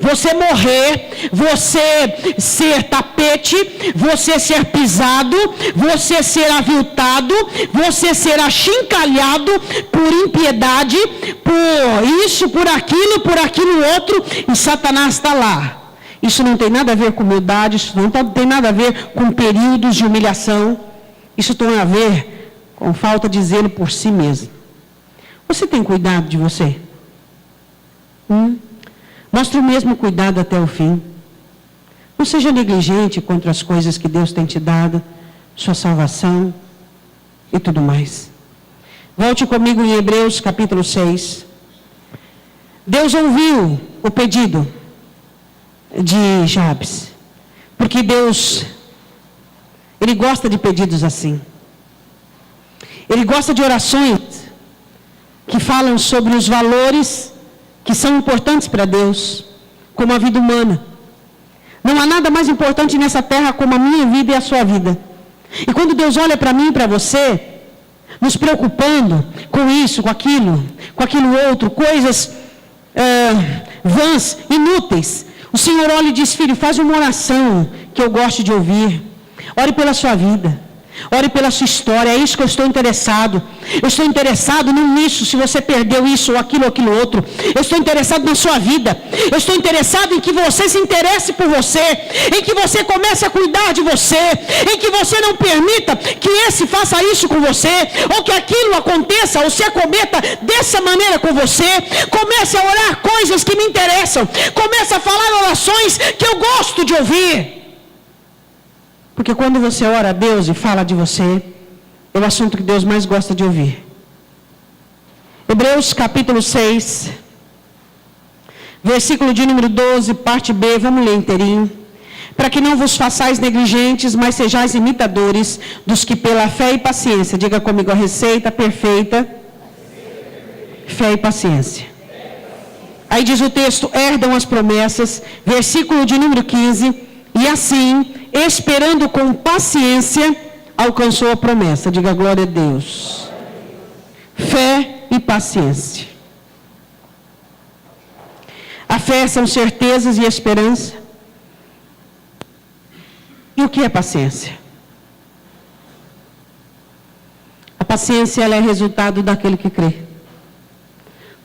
você morrer, você ser tapete, você ser pisado, você ser aviltado, você ser achincalhado por impiedade, por isso, por aquilo outro, e Satanás está lá. Isso não tem nada a ver com humildade, isso não tem nada a ver com períodos de humilhação, isso tem a ver com falta de zelo por si mesmo. Você tem cuidado de você? Mostre o mesmo cuidado até o fim. Não seja negligente contra as coisas que Deus tem te dado, sua salvação e tudo mais. Volte comigo em Hebreus capítulo 6. Deus ouviu o pedido de Jabes, porque Deus, Ele gosta de pedidos assim. Ele gosta de orações que falam sobre os valores que são importantes para Deus, como a vida humana. Não há nada mais importante nessa terra como a minha vida e a sua vida. E quando Deus olha para mim e para você, nos preocupando com isso, com aquilo outro, coisas vãs, inúteis, o Senhor olha e diz: filho, faz uma oração que eu gosto de ouvir. Ore pela sua vida. Ore pela sua história, é isso que eu estou interessado. Eu estou interessado não nisso, se você perdeu isso ou aquilo outro. Eu estou interessado na sua vida. Eu estou interessado em que você se interesse por você, em que você comece a cuidar de você, em que você não permita que esse faça isso com você, ou que aquilo aconteça ou se acometa dessa maneira com você. Comece a orar coisas que me interessam. Comece a falar orações que eu gosto de ouvir. Porque quando você ora a Deus e fala de você, é o assunto que Deus mais gosta de ouvir. Hebreus capítulo 6, versículo de número 12, parte B, vamos ler inteirinho. Para que não vos façais negligentes, mas sejais imitadores dos que pela fé e paciência, diga comigo a receita perfeita, fé e paciência. Aí diz o texto: herdam as promessas, versículo de número 15, e assim, esperando com paciência, alcançou a promessa. Diga glória a Deus. Fé e paciência. A fé são certezas e esperança. E o que é paciência? A paciência, ela é resultado daquele que crê.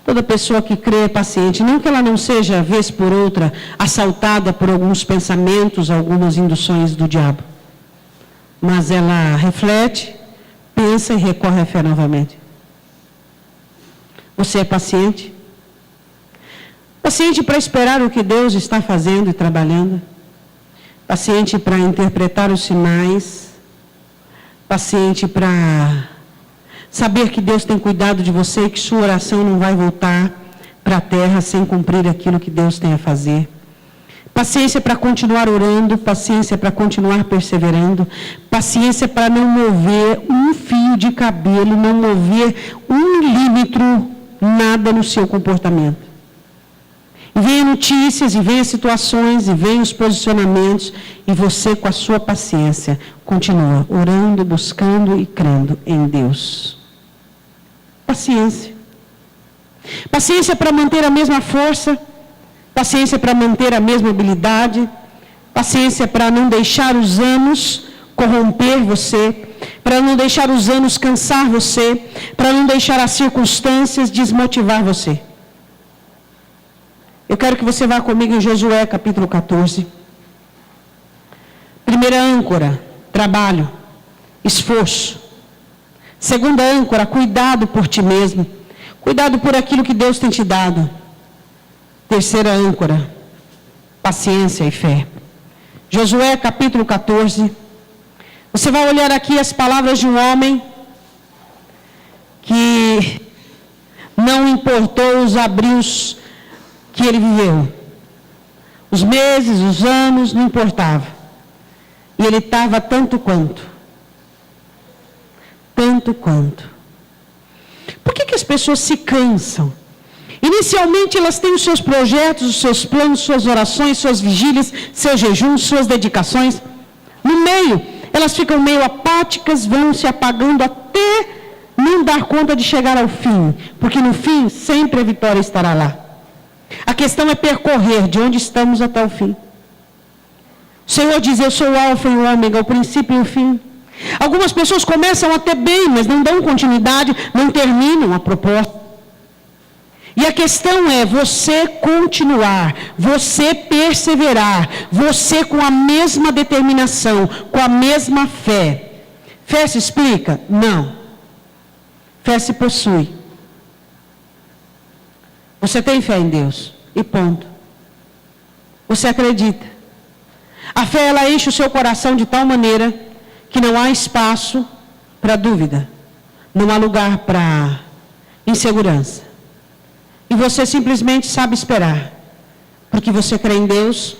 Toda pessoa que crê é paciente. Não que ela não seja, vez por outra, assaltada por alguns pensamentos, algumas induções do diabo. Mas ela reflete, pensa e recorre à fé novamente. Você é paciente? Paciente para esperar o que Deus está fazendo e trabalhando. Paciente para interpretar os sinais. Paciente para saber que Deus tem cuidado de você e que sua oração não vai voltar para a terra sem cumprir aquilo que Deus tem a fazer. Paciência para continuar orando, paciência para continuar perseverando, paciência para não mover um fio de cabelo, não mover um milímetro, nada no seu comportamento. E vem notícias, e vem situações, e vem os posicionamentos, e você com a sua paciência continua orando, buscando e crendo em Deus. Paciência. Paciência para manter a mesma força, paciência para manter a mesma habilidade, paciência para não deixar os anos corromper você, para não deixar os anos cansar você, para não deixar as circunstâncias desmotivar você. Eu quero que você vá comigo em Josué capítulo 14. Primeira âncora, trabalho, esforço. Segunda âncora, cuidado por ti mesmo. Cuidado por aquilo que Deus tem te dado. Terceira âncora, paciência e fé. Josué capítulo 14. Você vai olhar aqui as palavras de um homem que não importou os abrios que ele viveu. Os meses, os anos, não importava. E ele estava tanto quanto. Tanto quanto. Por que as pessoas se cansam? Inicialmente elas têm os seus projetos, os seus planos, suas orações, suas vigílias, seus jejuns, suas dedicações. No meio, elas ficam meio apáticas, vão se apagando até não dar conta de chegar ao fim. Porque no fim, sempre a vitória estará lá. A questão é percorrer de onde estamos até o fim. O Senhor diz, eu sou o alfa e o ômega, o princípio e o fim. Algumas pessoas começam até bem, mas não dão continuidade, não terminam a proposta. E a questão é você continuar, você perseverar, você com a mesma determinação, com a mesma fé. Fé se explica? Não. Fé se possui. Você tem fé em Deus, e ponto. Você acredita. A fé, ela enche o seu coração de tal maneira que não há espaço para dúvida, não há lugar para insegurança. E você simplesmente sabe esperar, porque você crê em Deus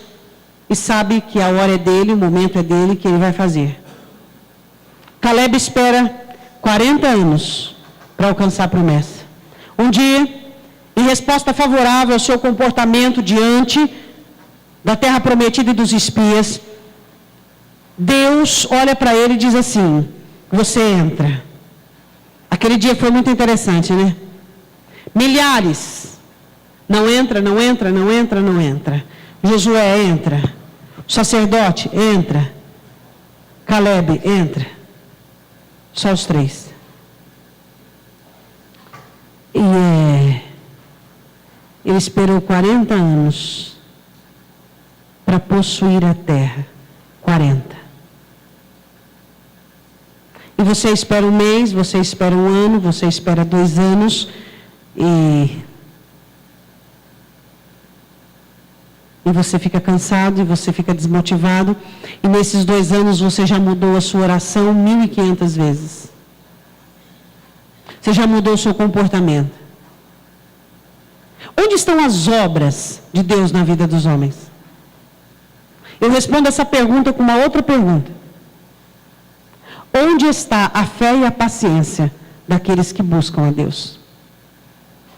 e sabe que a hora é dele, o momento é dele, que ele vai fazer. Caleb espera 40 anos para alcançar a promessa. Um dia, em resposta favorável ao seu comportamento diante da terra prometida e dos espias, Deus olha para ele e diz assim, você entra. Aquele dia foi muito interessante, né? Milhares. Não entra, não entra, não entra, não entra. Josué entra. O sacerdote entra. Caleb entra. Só os 3. E ele esperou 40 anos para possuir a terra. 40. E você espera um mês, você espera um ano, você espera 2 anos e você fica cansado e você fica desmotivado. E nesses 2 anos você já mudou a sua oração 1.500 vezes. Você já mudou o seu comportamento. Onde estão as obras de Deus na vida dos homens? Eu respondo essa pergunta com uma outra pergunta. Onde está a fé e a paciência daqueles que buscam a Deus?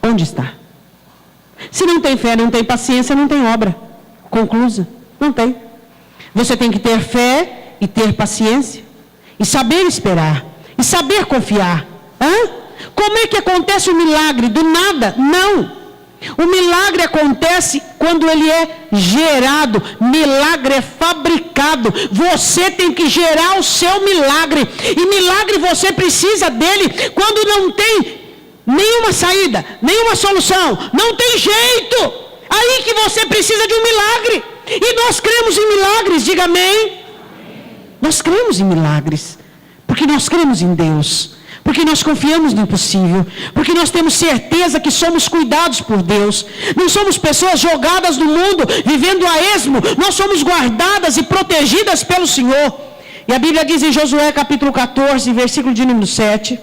Onde está? Se não tem fé, não tem paciência, não tem obra conclusa. Não tem. Você tem que ter fé e ter paciência. E saber esperar. E saber confiar. Como é que acontece o milagre? Do nada? Não. O milagre acontece quando ele é gerado. Milagre é fabricado. Você tem que gerar o seu milagre. E milagre você precisa dele quando não tem nenhuma saída, nenhuma solução. Não tem jeito. Aí que você precisa de um milagre. E nós cremos em milagres. Diga amém. Nós cremos em milagres. Porque nós cremos em Deus. Porque nós confiamos no impossível. Porque nós temos certeza que somos cuidados por Deus. Não somos pessoas jogadas no mundo, vivendo a esmo. Nós somos guardadas e protegidas pelo Senhor. E a Bíblia diz em Josué capítulo 14, versículo de número 7.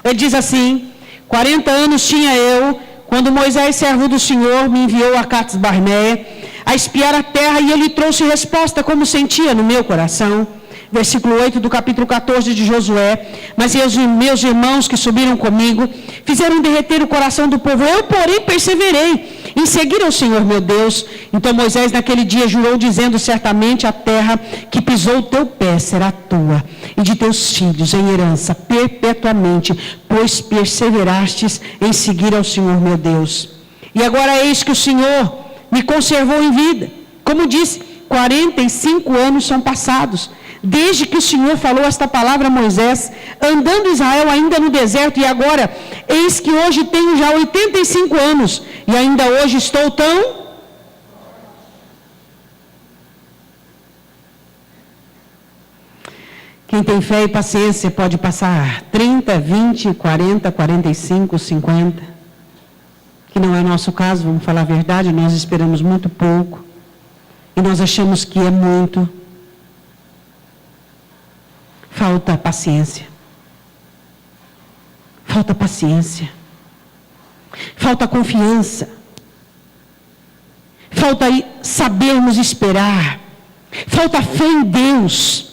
Ele diz assim, 40 anos tinha eu, quando Moisés, servo do Senhor, me enviou a Cades Barneia, a espiar a terra, e ele trouxe resposta como sentia no meu coração. Versículo 8 do capítulo 14 de Josué. Mas os meus irmãos que subiram comigo fizeram derreter o coração do povo. Eu, porém, perseverei em seguir ao Senhor meu Deus. Então Moisés naquele dia jurou, dizendo, certamente a terra que pisou o teu pé será tua, e de teus filhos em herança perpetuamente, pois perseverastes em seguir ao Senhor meu Deus. E agora eis que o Senhor me conservou em vida. Como disse, 45 anos são passados desde que o Senhor falou esta palavra a Moisés, andando Israel ainda no deserto, e agora, eis que hoje tenho já 85 anos, e ainda hoje estou tão... Quem tem fé e paciência pode passar 30, 20, 40, 45, 50, que não é nosso caso, vamos falar a verdade, nós esperamos muito pouco, e nós achamos que é muito. Falta paciência. Falta paciência. Falta confiança. Falta sabermos esperar. Falta fé em Deus.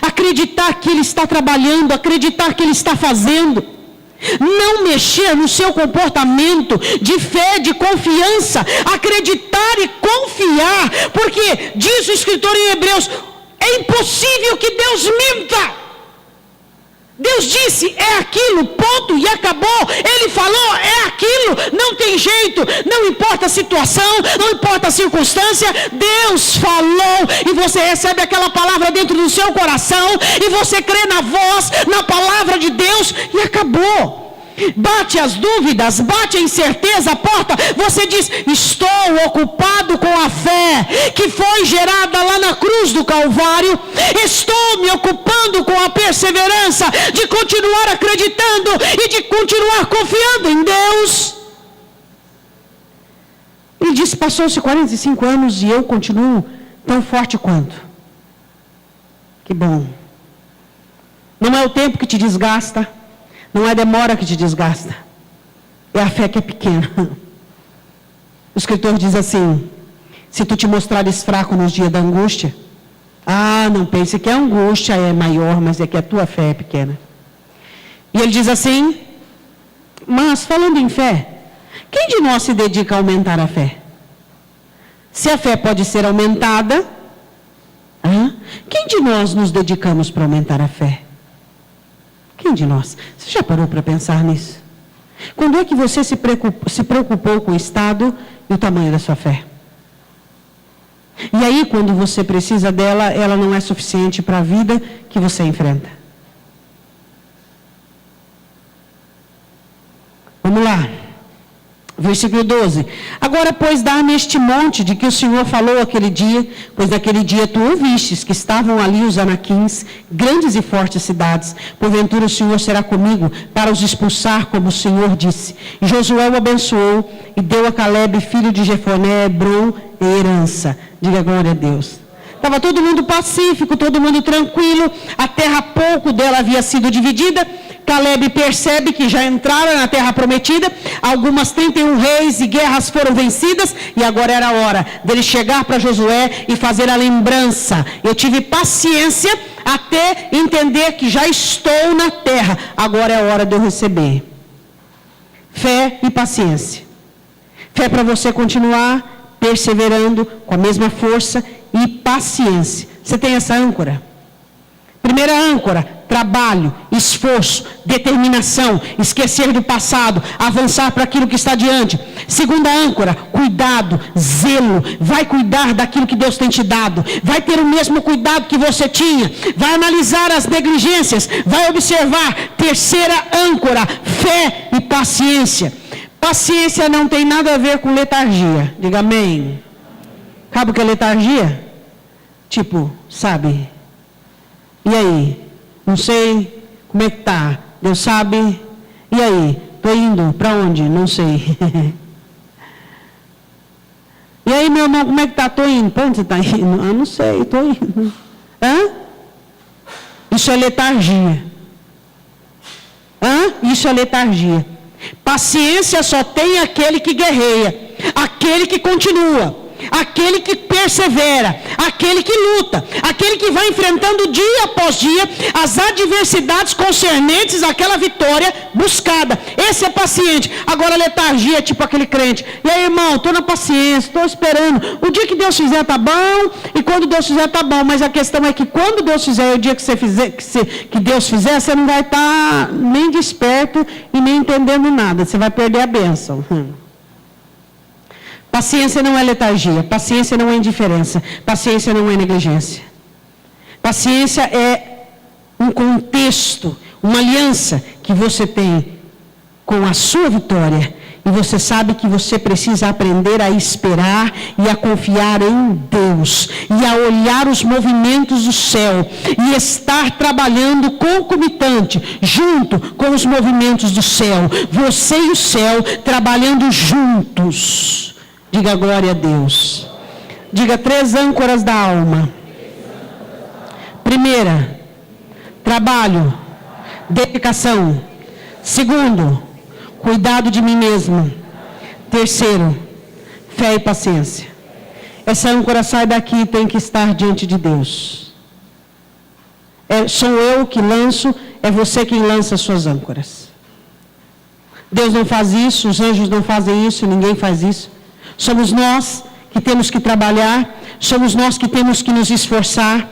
Acreditar que Ele está trabalhando, acreditar que Ele está fazendo. Não mexer no seu comportamento de fé, de confiança. Acreditar e confiar. Porque diz o escritor em Hebreus, é impossível que Deus minta. Deus disse, é aquilo, ponto, e acabou. Ele falou, é aquilo, não tem jeito, não importa a situação, não importa a circunstância, Deus falou, e você recebe aquela palavra dentro do seu coração, e você crê na voz, na palavra de Deus, e acabou. Bate as dúvidas, bate a incerteza, a porta, você diz, estou ocupado com a fé que foi gerada lá na cruz do Calvário, estou me ocupando com a perseverança de continuar acreditando e de continuar confiando em Deus. Ele disse, passou-se 45 anos e eu continuo tão forte quanto. Que bom. Não é o tempo que te desgasta, não é a demora que te desgasta, é a fé que é pequena. O escritor diz assim, se tu te mostrares fraco nos dias da angústia, não pense que a angústia é maior, mas é que a tua fé é pequena. E ele diz assim, mas falando em fé, quem de nós se dedica a aumentar a fé? Se a fé pode ser aumentada, quem de nós nos dedicamos para aumentar a fé? Quem de nós? Você já parou para pensar nisso? Quando é que você se preocupou com o estado e o tamanho da sua fé? E aí, quando você precisa dela, ela não é suficiente para a vida que você enfrenta. Vamos lá. Versículo 12. Agora, pois, dá-me este monte de que o Senhor falou aquele dia, pois naquele dia tu ouvistes que estavam ali os anaquins, grandes e fortes cidades. Porventura o Senhor será comigo para os expulsar, como o Senhor disse. E Josué o abençoou e deu a Calebe, filho de Jefoné, Hebrom e herança. Diga glória a Deus. Estava todo mundo pacífico, todo mundo tranquilo, a terra pouco dela havia sido dividida. Calebe percebe que já entraram na terra prometida, algumas 31 reis e guerras foram vencidas, e agora era a hora dele chegar para Josué e fazer a lembrança. Eu tive paciência até entender que já estou na terra, agora é a hora de eu receber. Fé e paciência. Fé para você continuar perseverando com a mesma força e paciência. Você tem essa âncora? Primeira âncora, trabalho, esforço, determinação, esquecer do passado, avançar para aquilo que está diante. Segunda âncora, cuidado, zelo, vai cuidar daquilo que Deus tem te dado, vai ter o mesmo cuidado que você tinha, vai analisar as negligências, vai observar. Terceira âncora, fé e paciência. Paciência não tem nada a ver com letargia, diga amém. Sabe o que é letargia? Tipo, sabe? E aí? Não sei. Como é que tá? Deus sabe. E aí? Tô indo. Para onde? Não sei. E aí, meu irmão, como é que tá? Tô indo. Para onde você está indo? Não sei. Tô indo. Isso é letargia. Isso é letargia. Paciência só tem aquele que guerreia. Aquele que continua. Aquele que persevera, aquele que luta, aquele que vai enfrentando dia após dia as adversidades concernentes àquela vitória buscada. Esse é paciente. Agora letargia é tipo aquele crente. E aí, irmão, estou na paciência, estou esperando. O dia que Deus fizer está bom, e quando Deus fizer está bom. Mas a questão é que quando Deus fizer, o dia que você fizer, que Deus fizer, você não vai estar nem desperto e nem entendendo nada. Você vai perder a bênção. Paciência não é letargia, paciência não é indiferença, paciência não é negligência. Paciência é um contexto, uma aliança que você tem com a sua vitória. E você sabe que você precisa aprender a esperar e a confiar em Deus. E a olhar os movimentos do céu. E estar trabalhando concomitante, junto com os movimentos do céu. Você e o céu trabalhando juntos. Diga glória a Deus. Diga 3 âncoras da alma. Primeira, trabalho, dedicação. Segundo, cuidado de mim mesmo. Terceiro, fé e paciência. Essa âncora sai daqui e tem que estar diante de Deus. Sou eu que lanço, é você quem lança as suas âncoras. Deus não faz isso, os anjos não fazem isso, ninguém faz isso. Somos nós que temos que trabalhar, somos nós que temos que nos esforçar.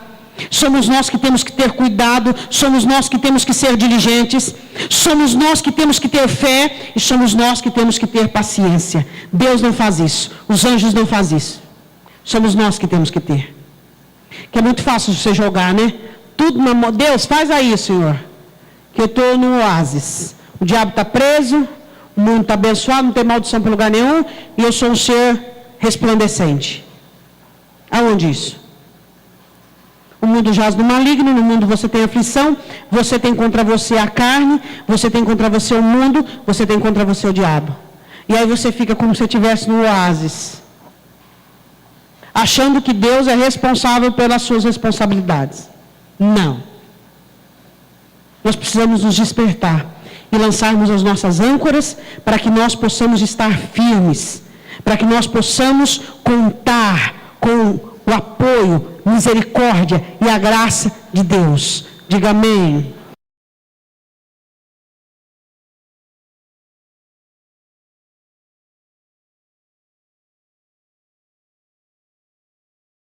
Somos nós que temos que ter cuidado, somos nós que temos que ser diligentes, somos nós que temos que ter fé e somos nós que temos que ter paciência. Deus não faz isso, os anjos não fazem isso. Somos nós que temos que ter. Que é muito fácil você jogar, né? Tudo na mão. Deus, faz aí, Senhor. Que eu estou no oásis. O diabo está preso, o mundo está abençoado, não tem maldição para lugar nenhum, e eu sou um ser resplandecente. Aonde isso? O mundo jaz do maligno, no mundo você tem aflição, você tem contra você a carne, você tem contra você o mundo, você tem contra você o diabo. E aí você fica como se estivesse no oásis, achando que Deus é responsável pelas suas responsabilidades. Não. Nós precisamos nos despertar e lançarmos as nossas âncoras para que nós possamos estar firmes, para que nós possamos contar com o apoio, misericórdia e a graça de Deus. Diga amém.